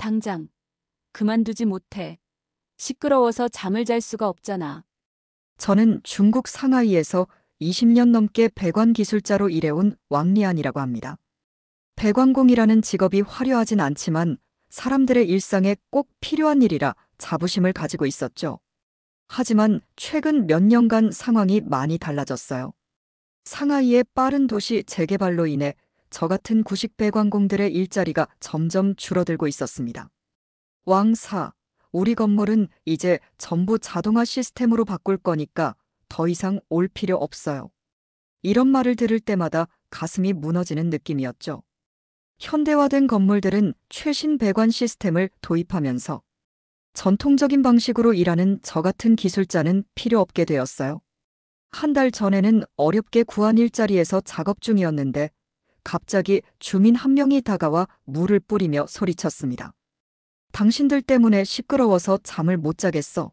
당장 그만두지 못해. 시끄러워서 잠을 잘 수가 없잖아. 저는 중국 상하이에서 20년 넘게 배관 기술자로 일해온 왕리안이라고 합니다. 배관공이라는 직업이 화려하진 않지만 사람들의 일상에 꼭 필요한 일이라 자부심을 가지고 있었죠. 하지만 최근 몇 년간 상황이 많이 달라졌어요. 상하이의 빠른 도시 재개발로 인해 저 같은 구식 배관공들의 일자리가 점점 줄어들고 있었습니다. 왕사, 우리 건물은 이제 전부 자동화 시스템으로 바꿀 거니까 더 이상 올 필요 없어요. 이런 말을 들을 때마다 가슴이 무너지는 느낌이었죠. 현대화된 건물들은 최신 배관 시스템을 도입하면서 전통적인 방식으로 일하는 저 같은 기술자는 필요 없게 되었어요. 한 달 전에는 어렵게 구한 일자리에서 작업 중이었는데 갑자기 주민 한 명이 다가와 물을 뿌리며 소리쳤습니다. 당신들 때문에 시끄러워서 잠을 못 자겠어.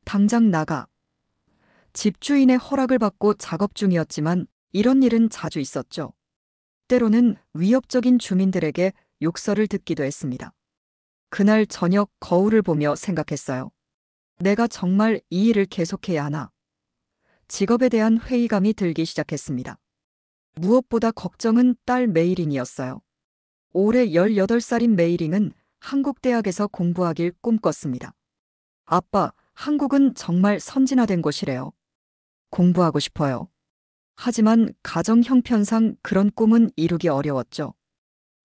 당장 나가. 집주인의 허락을 받고 작업 중이었지만 이런 일은 자주 있었죠. 때로는 위협적인 주민들에게 욕설을 듣기도 했습니다. 그날 저녁 거울을 보며 생각했어요. 내가 정말 이 일을 계속해야 하나? 직업에 대한 회의감이 들기 시작했습니다. 무엇보다 걱정은 딸 메이링이었어요. 올해 18살인 메이링은 한국 대학에서 공부하길 꿈꿨습니다. 아빠, 한국은 정말 선진화된 곳이래요. 공부하고 싶어요. 하지만 가정 형편상 그런 꿈은 이루기 어려웠죠.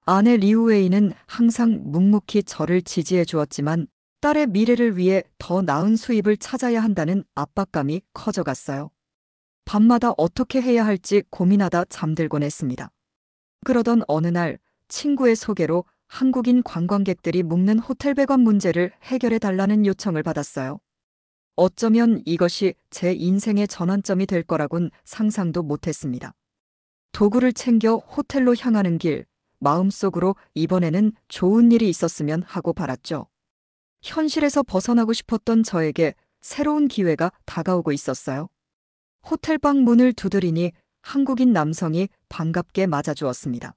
아내 리우웨이는 항상 묵묵히 저를 지지해 주었지만 딸의 미래를 위해 더 나은 수입을 찾아야 한다는 압박감이 커져갔어요. 밤마다 어떻게 해야 할지 고민하다 잠들곤 했습니다. 그러던 어느 날 친구의 소개로 한국인 관광객들이 묵는 호텔 배관 문제를 해결해 달라는 요청을 받았어요. 어쩌면 이것이 제 인생의 전환점이 될 거라곤 상상도 못했습니다. 도구를 챙겨 호텔로 향하는 길, 마음속으로 이번에는 좋은 일이 있었으면 하고 바랐죠. 현실에서 벗어나고 싶었던 저에게 새로운 기회가 다가오고 있었어요. 호텔방 문을 두드리니 한국인 남성이 반갑게 맞아주었습니다.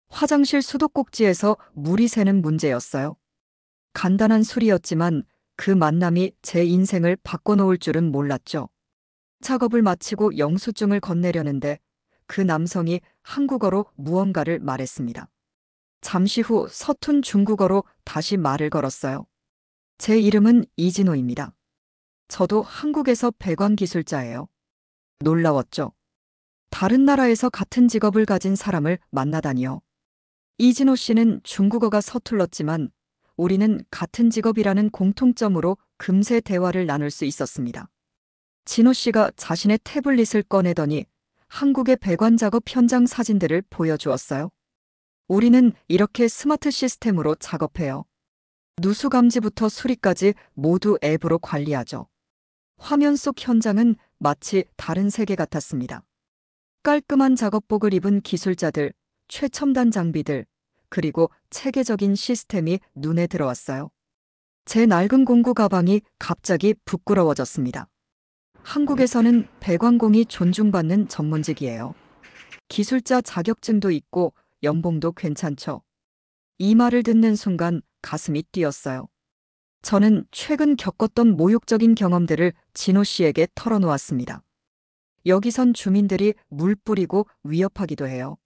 화장실 수도꼭지에서 물이 새는 문제였어요. 간단한 수리였지만 그 만남이 제 인생을 바꿔놓을 줄은 몰랐죠. 작업을 마치고 영수증을 건네려는데 그 남성이 한국어로 무언가를 말했습니다. 잠시 후 서툰 중국어로 다시 말을 걸었어요. 제 이름은 이진호입니다. 저도 한국에서 배관 기술자예요. 놀라웠죠. 다른 나라에서 같은 직업을 가진 사람을 만나다니요. 이진호 씨는 중국어가 서툴렀지만 우리는 같은 직업이라는 공통점으로 금세 대화를 나눌 수 있었습니다. 진호 씨가 자신의 태블릿을 꺼내더니 한국의 배관 작업 현장 사진들을 보여주었어요. 우리는 이렇게 스마트 시스템으로 작업해요. 누수 감지부터 수리까지 모두 앱으로 관리하죠. 화면 속 현장은 마치 다른 세계 같았습니다. 깔끔한 작업복을 입은 기술자들, 최첨단 장비들, 그리고 체계적인 시스템이 눈에 들어왔어요. 제 낡은 공구 가방이 갑자기 부끄러워졌습니다. 한국에서는 배관공이 존중받는 전문직이에요. 기술자 자격증도 있고 연봉도 괜찮죠. 이 말을 듣는 순간 가슴이 뛰었어요. 저는 최근 겪었던 모욕적인 경험들을 진호 씨에게 털어놓았습니다. 여기선 주민들이 물 뿌리고 위협하기도 해요.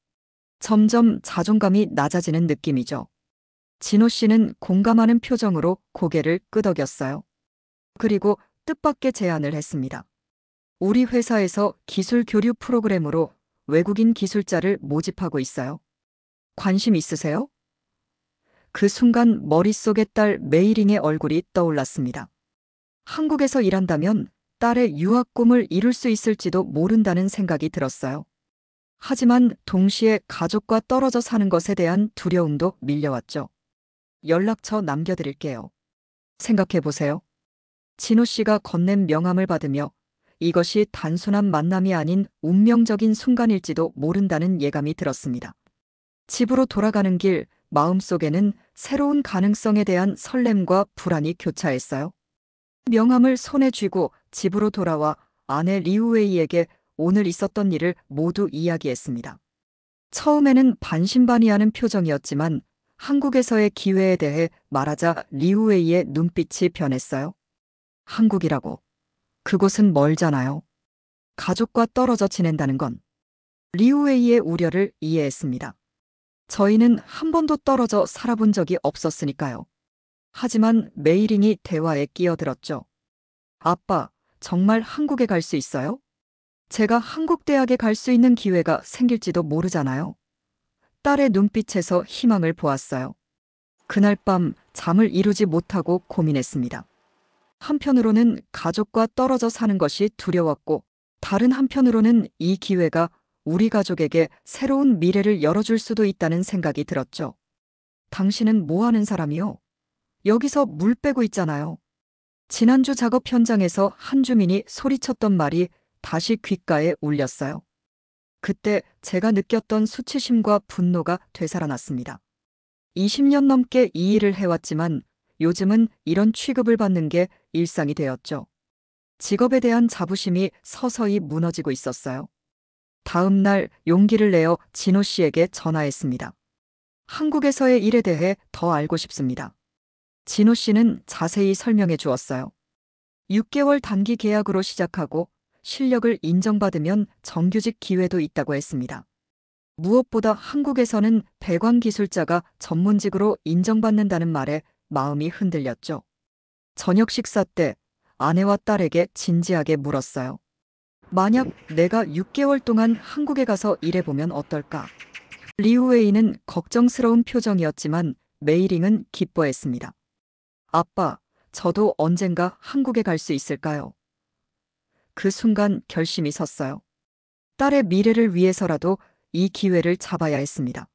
점점 자존감이 낮아지는 느낌이죠. 진호 씨는 공감하는 표정으로 고개를 끄덕였어요. 그리고 뜻밖의 제안을 했습니다. 우리 회사에서 기술 교류 프로그램으로 외국인 기술자를 모집하고 있어요. 관심 있으세요? 그 순간 머릿속에 딸 메이링의 얼굴이 떠올랐습니다. 한국에서 일한다면 딸의 유학 꿈을 이룰 수 있을지도 모른다는 생각이 들었어요. 하지만 동시에 가족과 떨어져 사는 것에 대한 두려움도 밀려왔죠. 연락처 남겨드릴게요. 생각해보세요. 진호 씨가 건넨 명함을 받으며 이것이 단순한 만남이 아닌 운명적인 순간일지도 모른다는 예감이 들었습니다. 집으로 돌아가는 길, 마음속에는 새로운 가능성에 대한 설렘과 불안이 교차했어요. 명함을 손에 쥐고 집으로 돌아와 아내 리우웨이에게 오늘 있었던 일을 모두 이야기했습니다. 처음에는 반신반의하는 표정이었지만 한국에서의 기회에 대해 말하자 리우웨이의 눈빛이 변했어요. 한국이라고. 그곳은 멀잖아요. 가족과 떨어져 지낸다는 건. 리우웨이의 우려를 이해했습니다. 저희는 한 번도 떨어져 살아본 적이 없었으니까요. 하지만 메이링이 대화에 끼어들었죠. 아빠, 정말 한국에 갈 수 있어요? 제가 한국 대학에 갈 수 있는 기회가 생길지도 모르잖아요. 딸의 눈빛에서 희망을 보았어요. 그날 밤 잠을 이루지 못하고 고민했습니다. 한편으로는 가족과 떨어져 사는 것이 두려웠고, 다른 한편으로는 이 기회가 우리 가족에게 새로운 미래를 열어줄 수도 있다는 생각이 들었죠. 당신은 뭐 하는 사람이요? 여기서 물 빼고 있잖아요. 지난주 작업 현장에서 한 주민이 소리쳤던 말이 다시 귓가에 울렸어요. 그때 제가 느꼈던 수치심과 분노가 되살아났습니다. 20년 넘게 이 일을 해왔지만 요즘은 이런 취급을 받는 게 일상이 되었죠. 직업에 대한 자부심이 서서히 무너지고 있었어요. 다음 날 용기를 내어 진호 씨에게 전화했습니다. 한국에서의 일에 대해 더 알고 싶습니다. 진호 씨는 자세히 설명해 주었어요. 6개월 단기 계약으로 시작하고 실력을 인정받으면 정규직 기회도 있다고 했습니다. 무엇보다 한국에서는 배관 기술자가 전문직으로 인정받는다는 말에 마음이 흔들렸죠. 저녁 식사 때 아내와 딸에게 진지하게 물었어요. 만약 내가 6개월 동안 한국에 가서 일해보면 어떨까? 리우웨이는 걱정스러운 표정이었지만 메이링은 기뻐했습니다. 아빠, 저도 언젠가 한국에 갈 수 있을까요? 그 순간 결심이 섰어요. 딸의 미래를 위해서라도 이 기회를 잡아야 했습니다.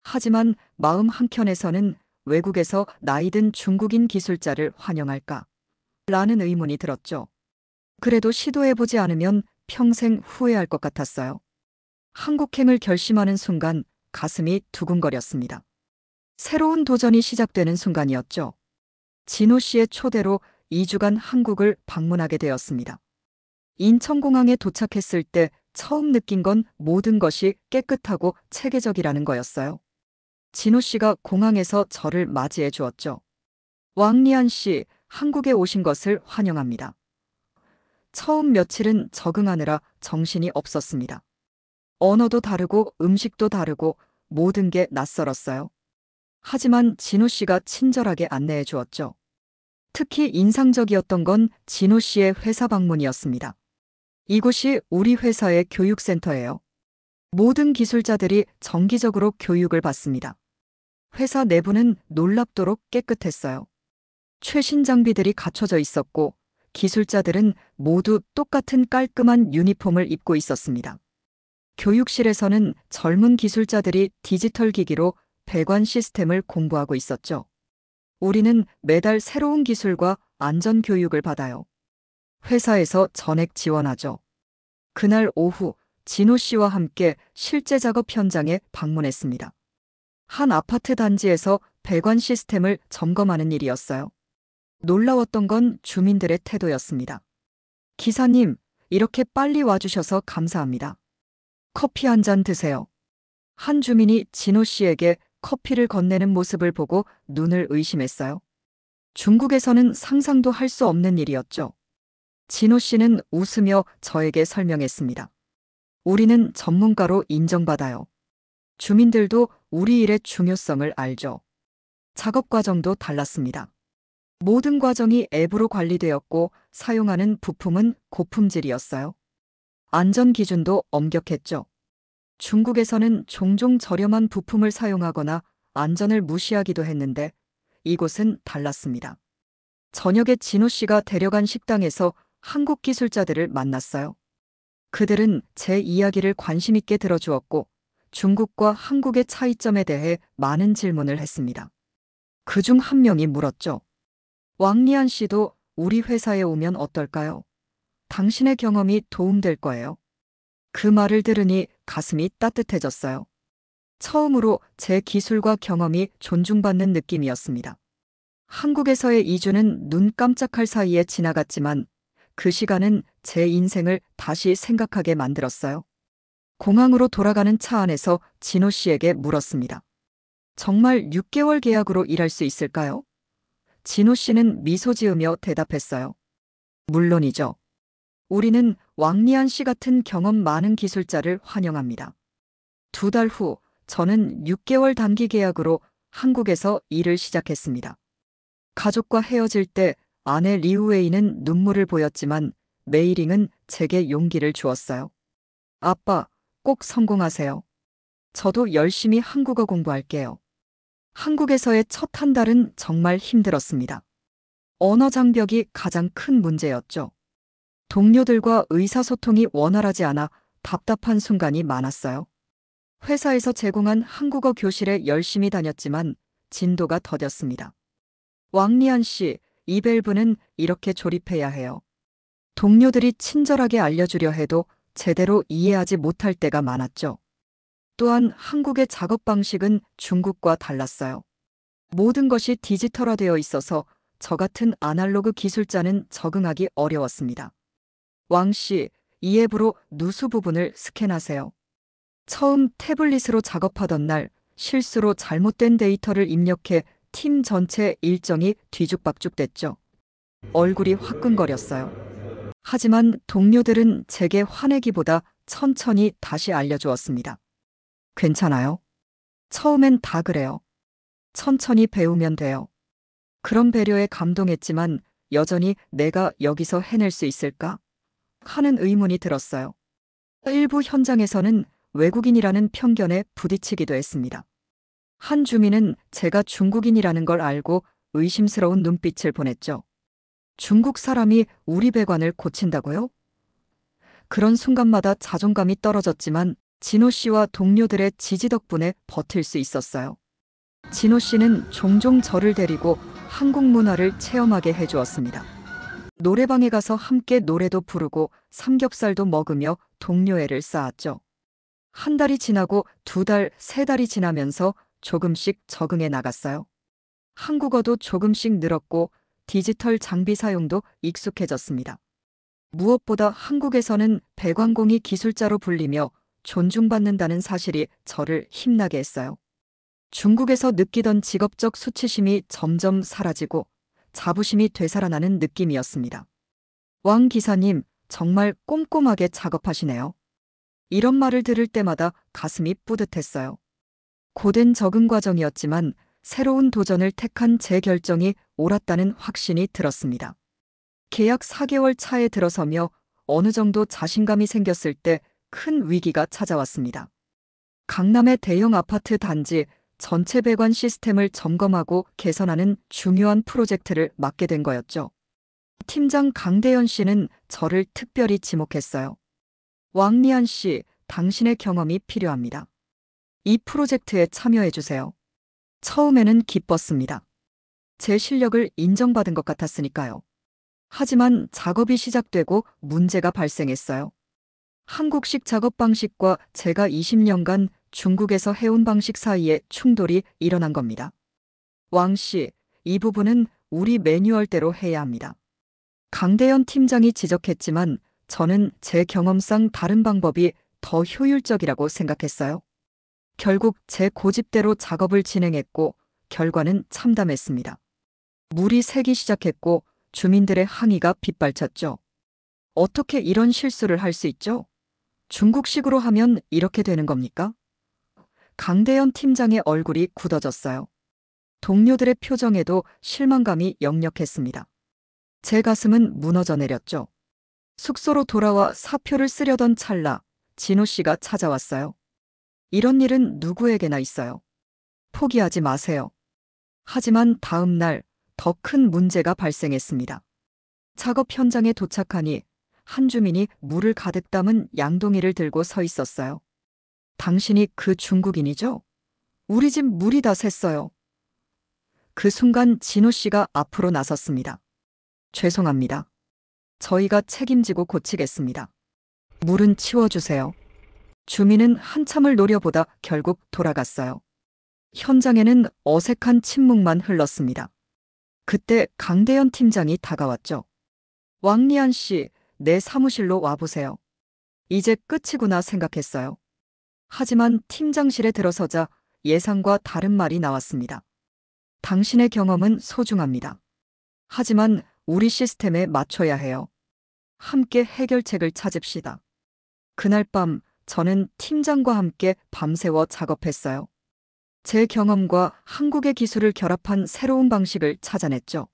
하지만 마음 한켠에서는 외국에서 나이든 중국인 기술자를 환영할까? 라는 의문이 들었죠. 그래도 시도해보지 않으면 평생 후회할 것 같았어요. 한국행을 결심하는 순간 가슴이 두근거렸습니다. 새로운 도전이 시작되는 순간이었죠. 진호 씨의 초대로 2주간 한국을 방문하게 되었습니다. 인천공항에 도착했을 때 처음 느낀 건 모든 것이 깨끗하고 체계적이라는 거였어요. 진호 씨가 공항에서 저를 맞이해 주었죠. 왕리안 씨, 한국에 오신 것을 환영합니다. 처음 며칠은 적응하느라 정신이 없었습니다. 언어도 다르고 음식도 다르고 모든 게 낯설었어요. 하지만 진호 씨가 친절하게 안내해 주었죠. 특히 인상적이었던 건 진호 씨의 회사 방문이었습니다. 이곳이 우리 회사의 교육센터예요. 모든 기술자들이 정기적으로 교육을 받습니다. 회사 내부는 놀랍도록 깨끗했어요. 최신 장비들이 갖춰져 있었고 기술자들은 모두 똑같은 깔끔한 유니폼을 입고 있었습니다. 교육실에서는 젊은 기술자들이 디지털 기기로 배관 시스템을 공부하고 있었죠. 우리는 매달 새로운 기술과 안전 교육을 받아요. 회사에서 전액 지원하죠. 그날 오후 진호 씨와 함께 실제 작업 현장에 방문했습니다. 한 아파트 단지에서 배관 시스템을 점검하는 일이었어요. 놀라웠던 건 주민들의 태도였습니다. 기사님, 이렇게 빨리 와주셔서 감사합니다. 커피 한 잔 드세요. 한 주민이 진호 씨에게 커피를 건네는 모습을 보고 눈을 의심했어요. 중국에서는 상상도 할 수 없는 일이었죠. 진호 씨는 웃으며 저에게 설명했습니다. 우리는 전문가로 인정받아요. 주민들도 우리 일의 중요성을 알죠. 작업 과정도 달랐습니다. 모든 과정이 앱으로 관리되었고 사용하는 부품은 고품질이었어요. 안전 기준도 엄격했죠. 중국에서는 종종 저렴한 부품을 사용하거나 안전을 무시하기도 했는데 이곳은 달랐습니다. 저녁에 진호 씨가 데려간 식당에서 한국 기술자들을 만났어요. 그들은 제 이야기를 관심 있게 들어주었고 중국과 한국의 차이점에 대해 많은 질문을 했습니다. 그중 한 명이 물었죠. 왕리안 씨도 우리 회사에 오면 어떨까요? 당신의 경험이 도움될 거예요. 그 말을 들으니 가슴이 따뜻해졌어요. 처음으로 제 기술과 경험이 존중받는 느낌이었습니다. 한국에서의 2주는 눈 깜짝할 사이에 지나갔지만 그 시간은 제 인생을 다시 생각하게 만들었어요. 공항으로 돌아가는 차 안에서 진호 씨에게 물었습니다. 정말 6개월 계약으로 일할 수 있을까요? 진호 씨는 미소 지으며 대답했어요. 물론이죠. 우리는 왕리안 씨 같은 경험 많은 기술자를 환영합니다. 2달 후 저는 6개월 단기 계약으로 한국에서 일을 시작했습니다. 가족과 헤어질 때 아내 리우웨이는 눈물을 보였지만 메이링은 제게 용기를 주었어요. 아빠, 꼭 성공하세요. 저도 열심히 한국어 공부할게요. 한국에서의 첫 한 달은 정말 힘들었습니다. 언어 장벽이 가장 큰 문제였죠. 동료들과 의사소통이 원활하지 않아 답답한 순간이 많았어요. 회사에서 제공한 한국어 교실에 열심히 다녔지만 진도가 더뎠습니다. 왕리안 씨, 이 밸브는 이렇게 조립해야 해요. 동료들이 친절하게 알려주려 해도 제대로 이해하지 못할 때가 많았죠. 또한 한국의 작업 방식은 중국과 달랐어요. 모든 것이 디지털화되어 있어서 저 같은 아날로그 기술자는 적응하기 어려웠습니다. 왕 씨, 이 앱으로 누수 부분을 스캔하세요. 처음 태블릿으로 작업하던 날 실수로 잘못된 데이터를 입력해 팀 전체 일정이 뒤죽박죽됐죠. 얼굴이 화끈거렸어요. 하지만 동료들은 제게 화내기보다 천천히 다시 알려주었습니다. 괜찮아요? 처음엔 다 그래요. 천천히 배우면 돼요. 그런 배려에 감동했지만 여전히 내가 여기서 해낼 수 있을까? 하는 의문이 들었어요. 일부 현장에서는 외국인이라는 편견에 부딪히기도 했습니다. 한 주민은 제가 중국인이라는 걸 알고 의심스러운 눈빛을 보냈죠. 중국 사람이 우리 배관을 고친다고요? 그런 순간마다 자존감이 떨어졌지만 진호 씨와 동료들의 지지 덕분에 버틸 수 있었어요. 진호 씨는 종종 저를 데리고 한국 문화를 체험하게 해주었습니다. 노래방에 가서 함께 노래도 부르고 삼겹살도 먹으며 동료애를 쌓았죠. 한 달이 지나고 2달, 3달이 지나면서 조금씩 적응해 나갔어요. 한국어도 조금씩 늘었고 디지털 장비 사용도 익숙해졌습니다. 무엇보다 한국에서는 배관공이 기술자로 불리며 존중받는다는 사실이 저를 힘나게 했어요. 중국에서 느끼던 직업적 수치심이 점점 사라지고 자부심이 되살아나는 느낌이었습니다. 왕 기사님, 정말 꼼꼼하게 작업하시네요. 이런 말을 들을 때마다 가슴이 뿌듯했어요. 고된 적응 과정이었지만 새로운 도전을 택한 제 결정이 옳았다는 확신이 들었습니다. 계약 4개월 차에 들어서며 어느 정도 자신감이 생겼을 때 큰 위기가 찾아왔습니다. 강남의 대형 아파트 단지 전체 배관 시스템을 점검하고 개선하는 중요한 프로젝트를 맡게 된 거였죠. 팀장 강대현 씨는 저를 특별히 지목했어요. 왕리안 씨, 당신의 경험이 필요합니다. 이 프로젝트에 참여해주세요. 처음에는 기뻤습니다. 제 실력을 인정받은 것 같았으니까요. 하지만 작업이 시작되고 문제가 발생했어요. 한국식 작업 방식과 제가 20년간 중국에서 해온 방식 사이에 충돌이 일어난 겁니다. 왕 씨, 이 부분은 우리 매뉴얼대로 해야 합니다. 강대현 팀장이 지적했지만 저는 제 경험상 다른 방법이 더 효율적이라고 생각했어요. 결국 제 고집대로 작업을 진행했고 결과는 참담했습니다. 물이 새기 시작했고 주민들의 항의가 빗발쳤죠. 어떻게 이런 실수를 할 수 있죠? 중국식으로 하면 이렇게 되는 겁니까? 강대현 팀장의 얼굴이 굳어졌어요. 동료들의 표정에도 실망감이 역력했습니다. 제 가슴은 무너져 내렸죠. 숙소로 돌아와 사표를 쓰려던 찰나 진호 씨가 찾아왔어요. 이런 일은 누구에게나 있어요. 포기하지 마세요. 하지만 다음 날 더 큰 문제가 발생했습니다. 작업 현장에 도착하니 한 주민이 물을 가득 담은 양동이를 들고 서 있었어요. 당신이 그 중국인이죠? 우리 집 물이 다 샜어요. 그 순간 진호 씨가 앞으로 나섰습니다. 죄송합니다. 저희가 책임지고 고치겠습니다. 물은 치워주세요. 주민은 한참을 노려보다 결국 돌아갔어요. 현장에는 어색한 침묵만 흘렀습니다. 그때 강대현 팀장이 다가왔죠. 왕리안 씨, 내 사무실로 와보세요. 이제 끝이구나 생각했어요. 하지만 팀장실에 들어서자 예상과 다른 말이 나왔습니다. 당신의 경험은 소중합니다. 하지만 우리 시스템에 맞춰야 해요. 함께 해결책을 찾읍시다. 그날 밤 저는 팀장과 함께 밤새워 작업했어요. 제 경험과 한국의 기술을 결합한 새로운 방식을 찾아냈죠.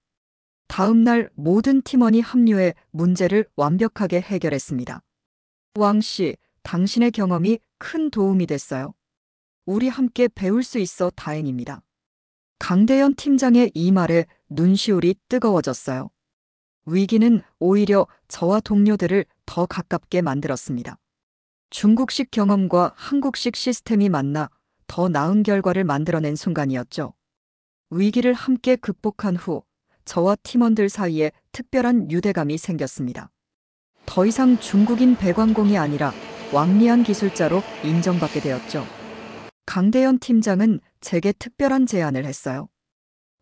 다음 날 모든 팀원이 합류해 문제를 완벽하게 해결했습니다. 왕 씨, 당신의 경험이 큰 도움이 됐어요. 우리 함께 배울 수 있어 다행입니다. 강대현 팀장의 이 말에 눈시울이 뜨거워졌어요. 위기는 오히려 저와 동료들을 더 가깝게 만들었습니다. 중국식 경험과 한국식 시스템이 만나 더 나은 결과를 만들어낸 순간이었죠. 위기를 함께 극복한 후 저와 팀원들 사이에 특별한 유대감이 생겼습니다. 더 이상 중국인 배관공이 아니라 왕리안 기술자로 인정받게 되었죠. 강대현 팀장은 제게 특별한 제안을 했어요.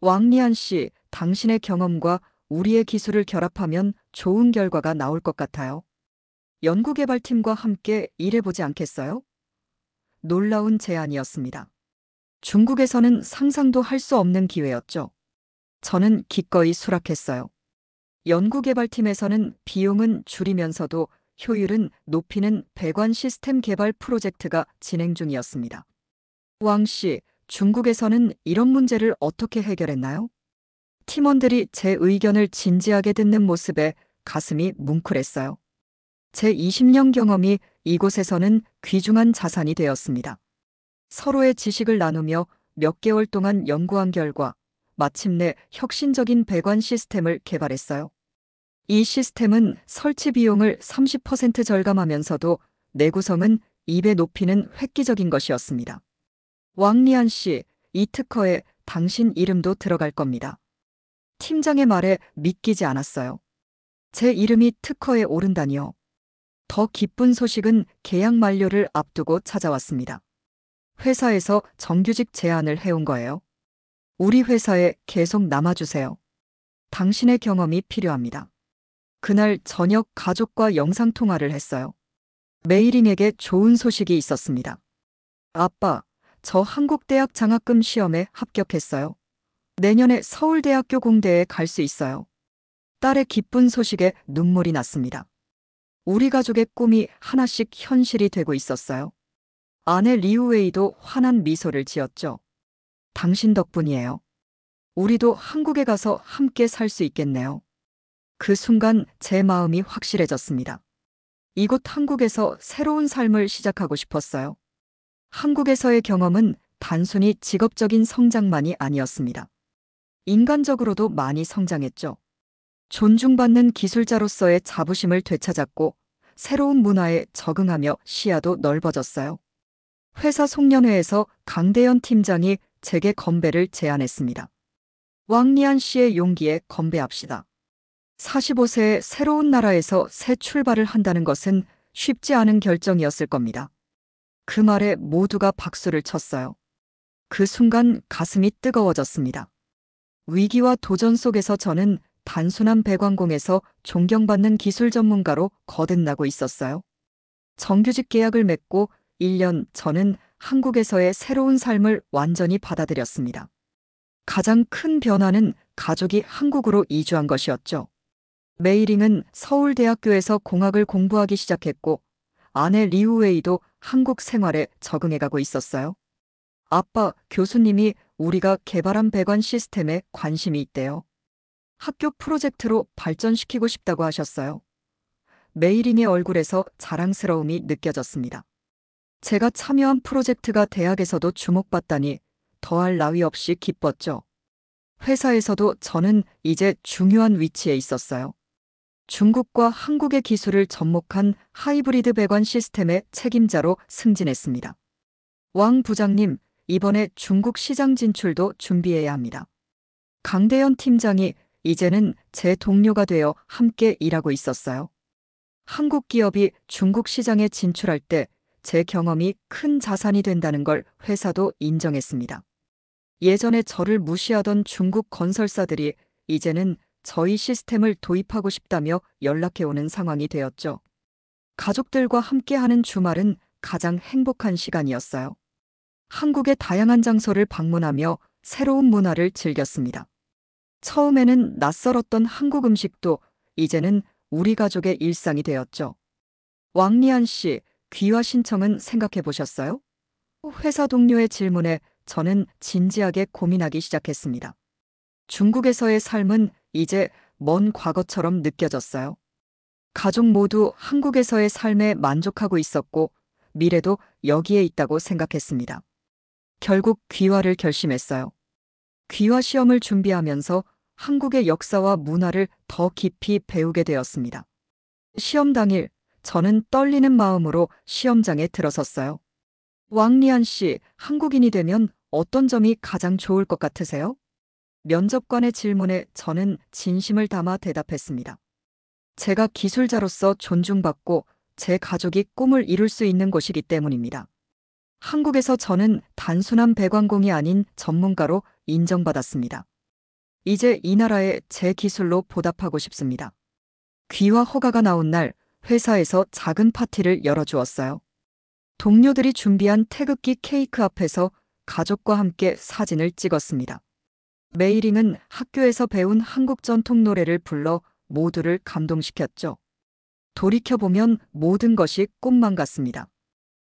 왕리안 씨, 당신의 경험과 우리의 기술을 결합하면 좋은 결과가 나올 것 같아요. 연구개발팀과 함께 일해보지 않겠어요? 놀라운 제안이었습니다. 중국에서는 상상도 할 수 없는 기회였죠. 저는 기꺼이 수락했어요. 연구개발팀에서는 비용은 줄이면서도 효율은 높이는 배관 시스템 개발 프로젝트가 진행 중이었습니다. 왕 씨, 중국에서는 이런 문제를 어떻게 해결했나요? 팀원들이 제 의견을 진지하게 듣는 모습에 가슴이 뭉클했어요. 제 20년 경험이 이곳에서는 귀중한 자산이 되었습니다. 서로의 지식을 나누며 몇 개월 동안 연구한 결과 마침내 혁신적인 배관 시스템을 개발했어요. 이 시스템은 설치 비용을 30% 절감하면서도 내구성은 2배 높이는 획기적인 것이었습니다. 왕리안 씨, 이 특허에 당신 이름도 들어갈 겁니다. 팀장의 말에 믿기지 않았어요. 제 이름이 특허에 오른다니요. 더 기쁜 소식은 계약 만료를 앞두고 찾아왔습니다. 회사에서 정규직 제안을 해온 거예요. 우리 회사에 계속 남아주세요. 당신의 경험이 필요합니다. 그날 저녁 가족과 영상통화를 했어요. 메이링에게 좋은 소식이 있었습니다. 아빠, 저 한국대학 장학금 시험에 합격했어요. 내년에 서울대학교 공대에 갈 수 있어요. 딸의 기쁜 소식에 눈물이 났습니다. 우리 가족의 꿈이 하나씩 현실이 되고 있었어요. 아내 리우웨이도 환한 미소를 지었죠. 당신 덕분이에요. 우리도 한국에 가서 함께 살 수 있겠네요. 그 순간 제 마음이 확실해졌습니다. 이곳 한국에서 새로운 삶을 시작하고 싶었어요. 한국에서의 경험은 단순히 직업적인 성장만이 아니었습니다. 인간적으로도 많이 성장했죠. 존중받는 기술자로서의 자부심을 되찾았고 새로운 문화에 적응하며 시야도 넓어졌어요. 회사 송년회에서 강대현 팀장이 제게 건배를 제안했습니다. 왕리안 씨의 용기에 건배합시다. 45세의 새로운 나라에서 새 출발을 한다는 것은 쉽지 않은 결정이었을 겁니다. 그 말에 모두가 박수를 쳤어요. 그 순간 가슴이 뜨거워졌습니다. 위기와 도전 속에서 저는 단순한 배관공에서 존경받는 기술 전문가로 거듭나고 있었어요. 정규직 계약을 맺고 1년 저는 한국에서의 새로운 삶을 완전히 받아들였습니다. 가장 큰 변화는 가족이 한국으로 이주한 것이었죠. 메이링은 서울대학교에서 공학을 공부하기 시작했고 아내 리우웨이도 한국 생활에 적응해가고 있었어요. 아빠, 교수님이 우리가 개발한 배관 시스템에 관심이 있대요. 학교 프로젝트로 발전시키고 싶다고 하셨어요. 메이링의 얼굴에서 자랑스러움이 느껴졌습니다. 제가 참여한 프로젝트가 대학에서도 주목받다니 더할 나위 없이 기뻤죠. 회사에서도 저는 이제 중요한 위치에 있었어요. 중국과 한국의 기술을 접목한 하이브리드 배관 시스템의 책임자로 승진했습니다. 왕 부장님, 이번에 중국 시장 진출도 준비해야 합니다. 강대현 팀장이 이제는 제 동료가 되어 함께 일하고 있었어요. 한국 기업이 중국 시장에 진출할 때 제 경험이 큰 자산이 된다는 걸 회사도 인정했습니다. 예전에 저를 무시하던 중국 건설사들이 이제는 저희 시스템을 도입하고 싶다며 연락해오는 상황이 되었죠. 가족들과 함께하는 주말은 가장 행복한 시간이었어요. 한국의 다양한 장소를 방문하며 새로운 문화를 즐겼습니다. 처음에는 낯설었던 한국 음식도 이제는 우리 가족의 일상이 되었죠. 왕리안 씨, 귀화 신청은 생각해 보셨어요? 회사 동료의 질문에 저는 진지하게 고민하기 시작했습니다. 중국에서의 삶은 이제 먼 과거처럼 느껴졌어요. 가족 모두 한국에서의 삶에 만족하고 있었고 미래도 여기에 있다고 생각했습니다. 결국 귀화를 결심했어요. 귀화 시험을 준비하면서 한국의 역사와 문화를 더 깊이 배우게 되었습니다. 시험 당일, 저는 떨리는 마음으로 시험장에 들어섰어요. 왕리안 씨, 한국인이 되면 어떤 점이 가장 좋을 것 같으세요? 면접관의 질문에 저는 진심을 담아 대답했습니다. 제가 기술자로서 존중받고 제 가족이 꿈을 이룰 수 있는 곳이기 때문입니다. 한국에서 저는 단순한 배관공이 아닌 전문가로 인정받았습니다. 이제 이 나라에 제 기술로 보답하고 싶습니다. 귀화 허가가 나온 날 회사에서 작은 파티를 열어주었어요. 동료들이 준비한 태극기 케이크 앞에서 가족과 함께 사진을 찍었습니다. 메이링은 학교에서 배운 한국 전통 노래를 불러 모두를 감동시켰죠. 돌이켜보면 모든 것이 꿈만 같습니다.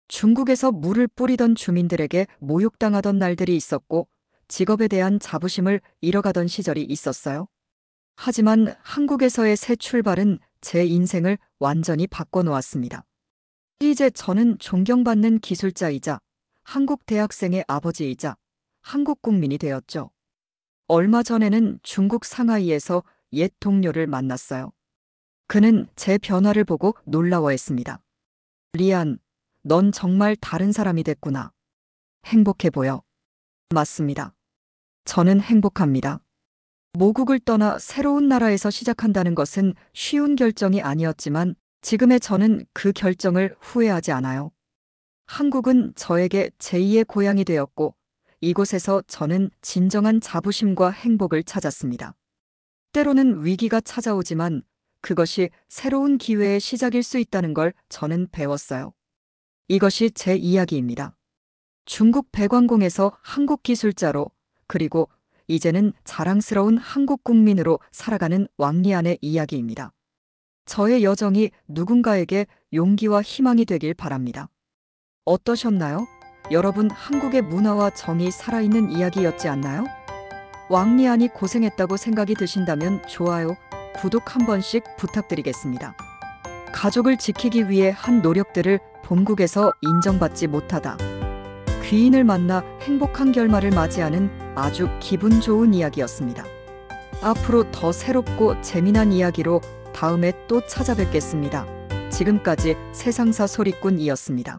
중국에서 물을 뿌리던 주민들에게 모욕당하던 날들이 있었고 직업에 대한 자부심을 잃어가던 시절이 있었어요. 하지만 한국에서의 새 출발은 제 인생을 완전히 바꿔놓았습니다. 이제 저는 존경받는 기술자이자 한국 대학생의 아버지이자 한국 국민이 되었죠. 얼마 전에는 중국 상하이에서 옛 동료를 만났어요. 그는 제 변화를 보고 놀라워했습니다. 리안, 넌 정말 다른 사람이 됐구나. 행복해 보여. 맞습니다. 저는 행복합니다. 모국을 떠나 새로운 나라에서 시작한다는 것은 쉬운 결정이 아니었지만 지금의 저는 그 결정을 후회하지 않아요. 한국은 저에게 제2의 고향이 되었고 이곳에서 저는 진정한 자부심과 행복을 찾았습니다. 때로는 위기가 찾아오지만 그것이 새로운 기회의 시작일 수 있다는 걸 저는 배웠어요. 이것이 제 이야기입니다. 중국 배관공에서 한국 기술자로 그리고 이제는 자랑스러운 한국 국민으로 살아가는 왕리안의 이야기입니다. 저의 여정이 누군가에게 용기와 희망이 되길 바랍니다. 어떠셨나요? 여러분, 한국의 문화와 정이 살아있는 이야기였지 않나요? 왕리안이 고생했다고 생각이 드신다면 좋아요, 구독 한 번씩 부탁드리겠습니다. 가족을 지키기 위해 한 노력들을 본국에서 인정받지 못하다. 귀인을 만나 행복한 결말을 맞이하는 아주 기분 좋은 이야기였습니다. 앞으로 더 새롭고 재미난 이야기로 다음에 또 찾아뵙겠습니다. 지금까지 세상사 소리꾼이었습니다.